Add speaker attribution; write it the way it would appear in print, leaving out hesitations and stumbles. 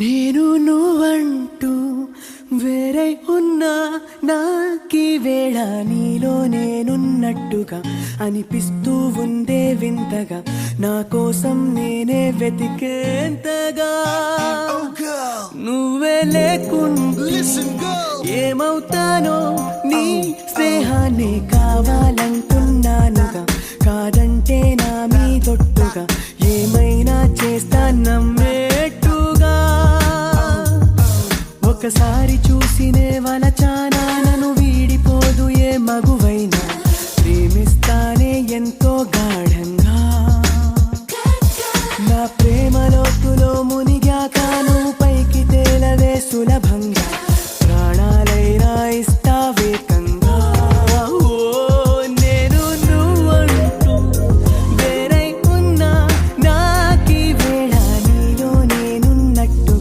Speaker 1: నేను నువ్వంటూ వేరే ఉన్నా నాకీ వేళ నీలో నేనున్నట్టుగా అనిపిస్తూ ఉందే వింతగా నా కోసం నేనే వెతికేంతగా నువ్వే లేకుండా ఏమవుతానో నీ స్నేహాన్ని కావాలంటున్నానుగా కాదంటే నా మీదొట్టుగా ఏమైనా చేస్తా నమ్మేట్టుగా ఒకసారి చూసినే వలచానా నన్ను వీడిపోదు ఏ మగువైనా ప్రేమిస్తానే ఎంతో గాఢ